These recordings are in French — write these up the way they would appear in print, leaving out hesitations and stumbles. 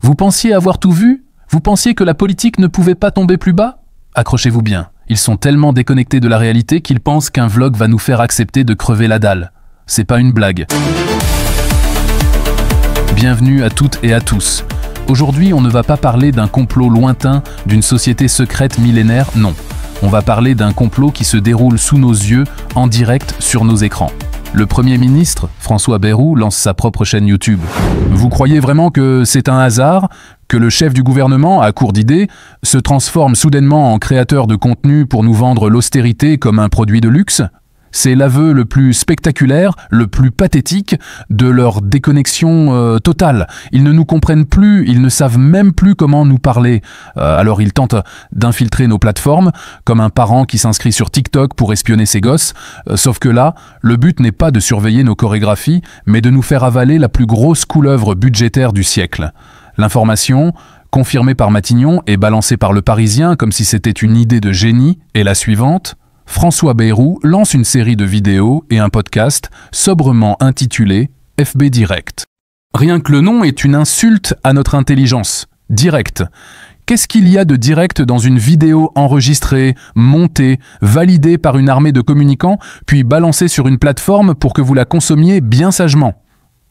Vous pensiez avoir tout vu? Vous pensiez que la politique ne pouvait pas tomber plus bas? Accrochez-vous bien, ils sont tellement déconnectés de la réalité qu'ils pensent qu'un vlog va nous faire accepter de crever la dalle. C'est pas une blague. Bienvenue à toutes et à tous. Aujourd'hui, on ne va pas parler d'un complot lointain, d'une société secrète millénaire, non. On va parler d'un complot qui se déroule sous nos yeux, en direct sur nos écrans. Le Premier ministre, François Bayrou, lance sa propre chaîne YouTube. Vous croyez vraiment que c'est un hasard? Que le chef du gouvernement, à court d'idées, se transforme soudainement en créateur de contenu pour nous vendre l'austérité comme un produit de luxe? C'est l'aveu le plus spectaculaire, le plus pathétique de leur déconnexion totale. Ils ne nous comprennent plus, ils ne savent même plus comment nous parler. Alors ils tentent d'infiltrer nos plateformes, comme un parent qui s'inscrit sur TikTok pour espionner ses gosses. Sauf que là, le but n'est pas de surveiller nos chorégraphies, mais de nous faire avaler la plus grosse couleuvre budgétaire du siècle. L'information, confirmée par Matignon et balancée par Le Parisien comme si c'était une idée de génie, est la suivante. François Bayrou lance une série de vidéos et un podcast sobrement intitulé FB Direct. Rien que le nom est une insulte à notre intelligence. Direct. Qu'est-ce qu'il y a de direct dans une vidéo enregistrée, montée, validée par une armée de communicants, puis balancée sur une plateforme pour que vous la consommiez bien sagement?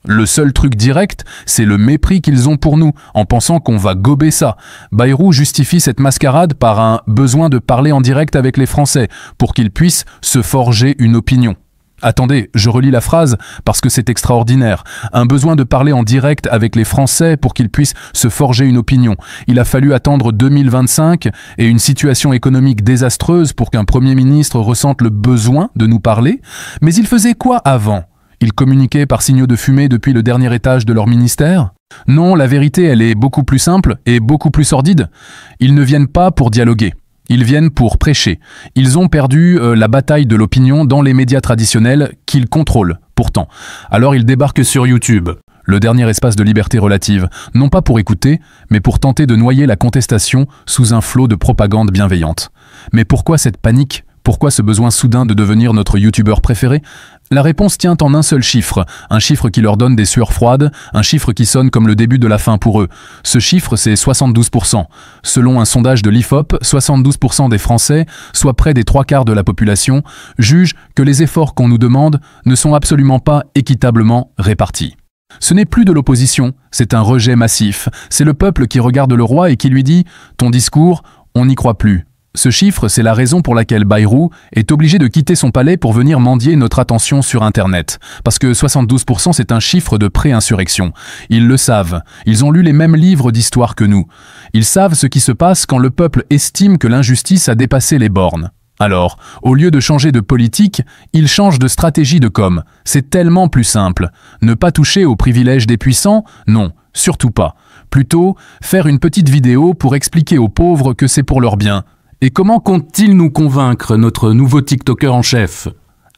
Le seul truc direct, c'est le mépris qu'ils ont pour nous, en pensant qu'on va gober ça. Bayrou justifie cette mascarade par un besoin de parler en direct avec les Français, pour qu'ils puissent se forger une opinion. Attendez, je relis la phrase parce que c'est extraordinaire. Un besoin de parler en direct avec les Français pour qu'ils puissent se forger une opinion. Il a fallu attendre 2025 et une situation économique désastreuse pour qu'un Premier ministre ressente le besoin de nous parler. Mais il faisait quoi avant ? Ils communiquaient par signaux de fumée depuis le dernier étage de leur ministère? Non, la vérité, elle est beaucoup plus simple et beaucoup plus sordide. Ils ne viennent pas pour dialoguer. Ils viennent pour prêcher. Ils ont perdu la bataille de l'opinion dans les médias traditionnels qu'ils contrôlent, pourtant. Alors ils débarquent sur YouTube, le dernier espace de liberté relative, non pas pour écouter, mais pour tenter de noyer la contestation sous un flot de propagande bienveillante. Mais pourquoi cette panique ? Pourquoi ce besoin soudain de devenir notre youtubeur préféré? La réponse tient en un seul chiffre, un chiffre qui leur donne des sueurs froides, un chiffre qui sonne comme le début de la fin pour eux. Ce chiffre, c'est 72%. Selon un sondage de l'IFOP, 72% des Français, soit près des 3/4 de la population, jugent que les efforts qu'on nous demande ne sont absolument pas équitablement répartis. Ce n'est plus de l'opposition, c'est un rejet massif. C'est le peuple qui regarde le roi et qui lui dit « Ton discours, on n'y croit plus ». Ce chiffre, c'est la raison pour laquelle Bayrou est obligé de quitter son palais pour venir mendier notre attention sur Internet. Parce que 72%, c'est un chiffre de pré-insurrection. Ils le savent. Ils ont lu les mêmes livres d'histoire que nous. Ils savent ce qui se passe quand le peuple estime que l'injustice a dépassé les bornes. Alors, au lieu de changer de politique, ils changent de stratégie de com. C'est tellement plus simple. Ne pas toucher aux privilèges des puissants? Non, surtout pas. Plutôt, faire une petite vidéo pour expliquer aux pauvres que c'est pour leur bien. Et comment compte-t-il nous convaincre, notre nouveau TikToker en chef?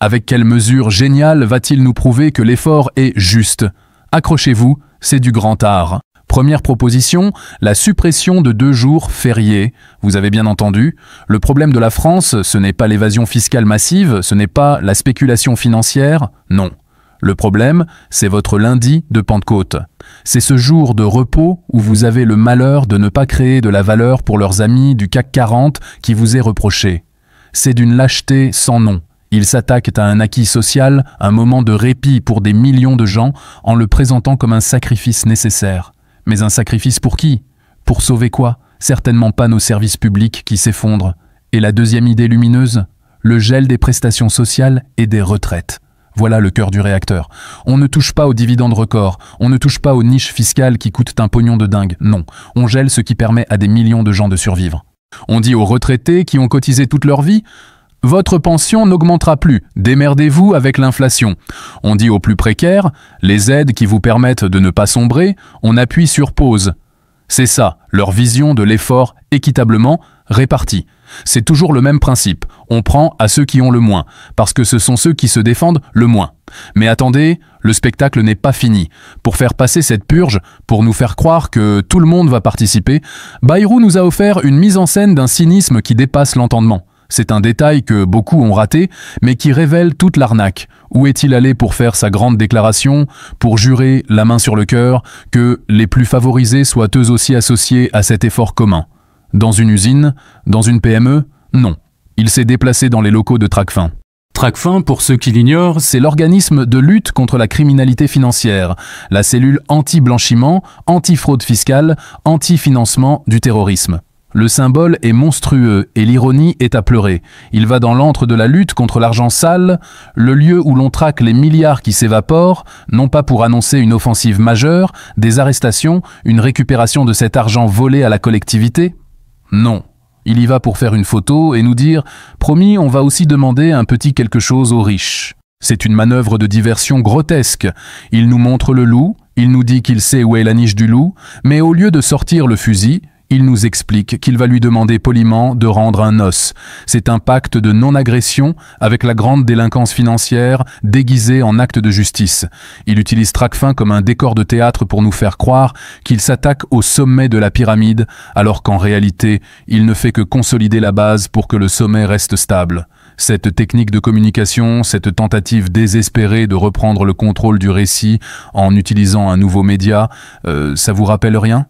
Avec quelle mesure géniale va-t-il nous prouver que l'effort est juste? Accrochez-vous, c'est du grand art. Première proposition, la suppression de 2 jours fériés. Vous avez bien entendu, le problème de la France, ce n'est pas l'évasion fiscale massive, ce n'est pas la spéculation financière, non. Le problème, c'est votre lundi de Pentecôte. C'est ce jour de repos où vous avez le malheur de ne pas créer de la valeur pour leurs amis du CAC 40 qui vous est reproché. C'est d'une lâcheté sans nom. Ils s'attaquent à un acquis social, un moment de répit pour des millions de gens, en le présentant comme un sacrifice nécessaire. Mais un sacrifice pour qui? Pour sauver quoi? Certainement pas nos services publics qui s'effondrent. Et la deuxième idée lumineuse? Le gel des prestations sociales et des retraites. Voilà le cœur du réacteur. On ne touche pas aux dividendes records, on ne touche pas aux niches fiscales qui coûtent un pognon de dingue, non. On gèle ce qui permet à des millions de gens de survivre. On dit aux retraités qui ont cotisé toute leur vie « Votre pension n'augmentera plus, démerdez-vous avec l'inflation ». On dit aux plus précaires « Les aides qui vous permettent de ne pas sombrer, on appuie sur pause ». C'est ça, leur vision de l'effort équitablement réparti. C'est toujours le même principe, on prend à ceux qui ont le moins, parce que ce sont ceux qui se défendent le moins. Mais attendez, le spectacle n'est pas fini. Pour faire passer cette purge, pour nous faire croire que tout le monde va participer, Bayrou nous a offert une mise en scène d'un cynisme qui dépasse l'entendement. C'est un détail que beaucoup ont raté, mais qui révèle toute l'arnaque. Où est-il allé pour faire sa grande déclaration, pour jurer, la main sur le cœur, que les plus favorisés soient eux aussi associés à cet effort commun? Dans une usine? Dans une PME? Non. Il s'est déplacé dans les locaux de Tracfin. Tracfin, pour ceux qui l'ignorent, c'est l'organisme de lutte contre la criminalité financière, la cellule anti-blanchiment, anti-fraude fiscale, anti-financement du terrorisme. Le symbole est monstrueux et l'ironie est à pleurer. Il va dans l'antre de la lutte contre l'argent sale, le lieu où l'on traque les milliards qui s'évaporent, non pas pour annoncer une offensive majeure, des arrestations, une récupération de cet argent volé à la collectivité. Non. Il y va pour faire une photo et nous dire « Promis, on va aussi demander un petit quelque chose aux riches ». C'est une manœuvre de diversion grotesque. Il nous montre le loup, il nous dit qu'il sait où est la niche du loup, mais au lieu de sortir le fusil, il nous explique qu'il va lui demander poliment de rendre un os. C'est un pacte de non-agression avec la grande délinquance financière déguisée en acte de justice. Il utilise Tracfin comme un décor de théâtre pour nous faire croire qu'il s'attaque au sommet de la pyramide, alors qu'en réalité, il ne fait que consolider la base pour que le sommet reste stable. Cette technique de communication, cette tentative désespérée de reprendre le contrôle du récit en utilisant un nouveau média, ça vous rappelle rien ?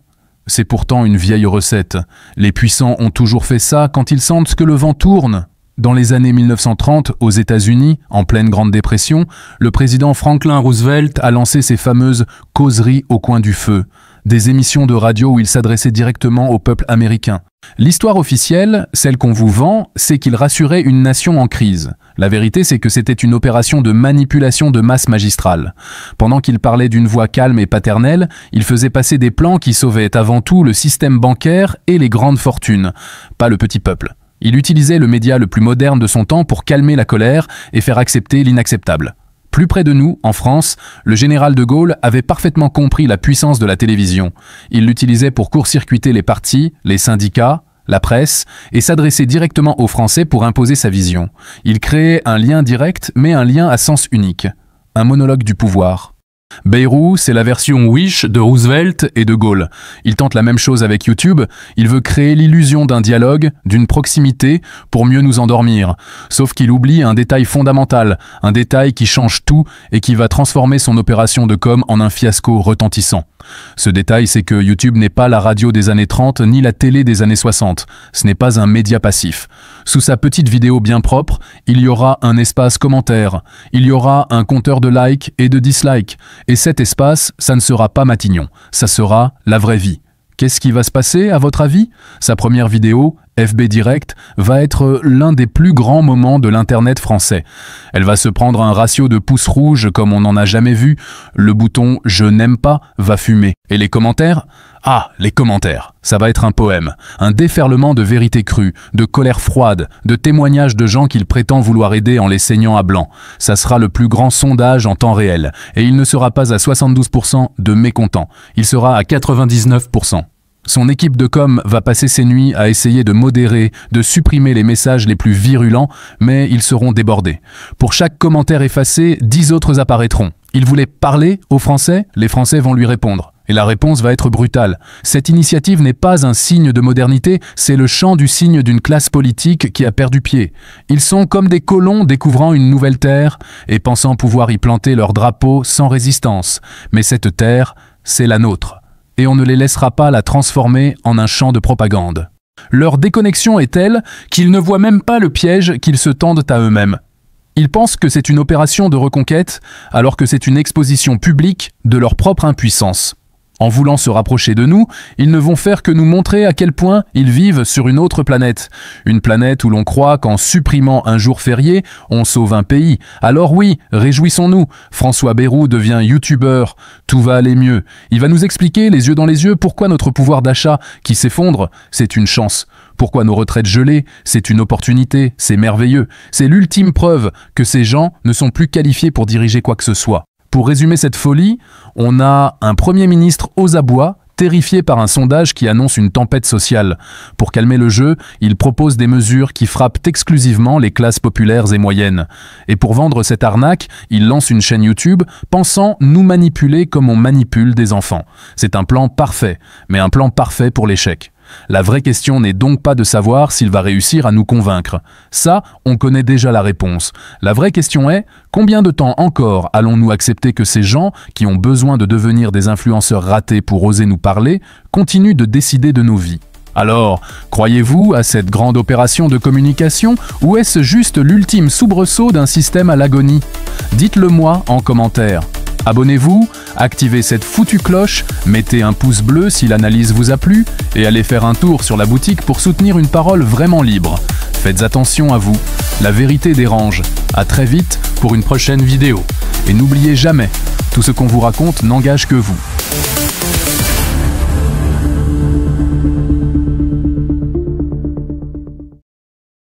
C'est pourtant une vieille recette. Les puissants ont toujours fait ça quand ils sentent que le vent tourne. Dans les années 1930, aux États-Unis, en pleine Grande Dépression, le président Franklin Roosevelt a lancé ses fameuses « causeries au coin du feu », des émissions de radio où il s'adressait directement au peuple américain. L'histoire officielle, celle qu'on vous vend, c'est qu'il rassurait une nation en crise. La vérité, c'est que c'était une opération de manipulation de masse magistrale. Pendant qu'il parlait d'une voix calme et paternelle, il faisait passer des plans qui sauvaient avant tout le système bancaire et les grandes fortunes, pas le petit peuple. Il utilisait le média le plus moderne de son temps pour calmer la colère et faire accepter l'inacceptable. Plus près de nous, en France, le général de Gaulle avait parfaitement compris la puissance de la télévision. Il l'utilisait pour court-circuiter les partis, les syndicats, la presse, et s'adresser directement aux Français pour imposer sa vision. Il créait un lien direct, mais un lien à sens unique. Un monologue du pouvoir. Bayrou, c'est la version Wish de Roosevelt et de Gaulle. Il tente la même chose avec YouTube, il veut créer l'illusion d'un dialogue, d'une proximité, pour mieux nous endormir. Sauf qu'il oublie un détail fondamental, un détail qui change tout et qui va transformer son opération de com en un fiasco retentissant. Ce détail, c'est que YouTube n'est pas la radio des années 30 ni la télé des années 60. Ce n'est pas un média passif. Sous sa petite vidéo bien propre, il y aura un espace commentaire, il y aura un compteur de likes et de dislikes. Et cet espace, ça ne sera pas Matignon, ça sera la vraie vie. Qu'est-ce qui va se passer, à votre avis? Sa première vidéo, FB Direct, va être l'un des plus grands moments de l'Internet français. Elle va se prendre un ratio de pouces rouges comme on n'en a jamais vu. Le bouton « Je n'aime pas » va fumer. Et les commentaires? Ah, les commentaires. Ça va être un poème, un déferlement de vérité crue, de colère froide, de témoignages de gens qu'il prétend vouloir aider en les saignant à blanc. Ça sera le plus grand sondage en temps réel. Et il ne sera pas à 72% de mécontents. Il sera à 99%. Son équipe de com va passer ses nuits à essayer de modérer, de supprimer les messages les plus virulents, mais ils seront débordés. Pour chaque commentaire effacé, 10 autres apparaîtront. Il voulait parler aux Français, les Français vont lui répondre. Et la réponse va être brutale. Cette initiative n'est pas un signe de modernité, c'est le chant du cygne d'une classe politique qui a perdu pied. Ils sont comme des colons découvrant une nouvelle terre et pensant pouvoir y planter leur drapeau sans résistance. Mais cette terre, c'est la nôtre. Et on ne les laissera pas la transformer en un champ de propagande. Leur déconnexion est telle qu'ils ne voient même pas le piège qu'ils se tendent à eux-mêmes. Ils pensent que c'est une opération de reconquête, alors que c'est une exposition publique de leur propre impuissance. En voulant se rapprocher de nous, ils ne vont faire que nous montrer à quel point ils vivent sur une autre planète. Une planète où l'on croit qu'en supprimant un jour férié, on sauve un pays. Alors oui, réjouissons-nous, François Bayrou devient youtubeur, tout va aller mieux. Il va nous expliquer, les yeux dans les yeux, pourquoi notre pouvoir d'achat qui s'effondre, c'est une chance. Pourquoi nos retraites gelées, c'est une opportunité, c'est merveilleux. C'est l'ultime preuve que ces gens ne sont plus qualifiés pour diriger quoi que ce soit. Pour résumer cette folie, on a un Premier ministre aux abois, terrifié par un sondage qui annonce une tempête sociale. Pour calmer le jeu, il propose des mesures qui frappent exclusivement les classes populaires et moyennes. Et pour vendre cette arnaque, il lance une chaîne YouTube pensant nous manipuler comme on manipule des enfants. C'est un plan parfait, mais un plan parfait pour l'échec. La vraie question n'est donc pas de savoir s'il va réussir à nous convaincre. Ça, on connaît déjà la réponse. La vraie question est, combien de temps encore allons-nous accepter que ces gens, qui ont besoin de devenir des influenceurs ratés pour oser nous parler, continuent de décider de nos vies ? Alors, croyez-vous à cette grande opération de communication ou est-ce juste l'ultime soubresaut d'un système à l'agonie? Dites-le moi en commentaire. Abonnez-vous, activez cette foutue cloche, mettez un pouce bleu si l'analyse vous a plu et allez faire un tour sur la boutique pour soutenir une parole vraiment libre. Faites attention à vous, la vérité dérange. À très vite pour une prochaine vidéo. Et n'oubliez jamais, tout ce qu'on vous raconte n'engage que vous.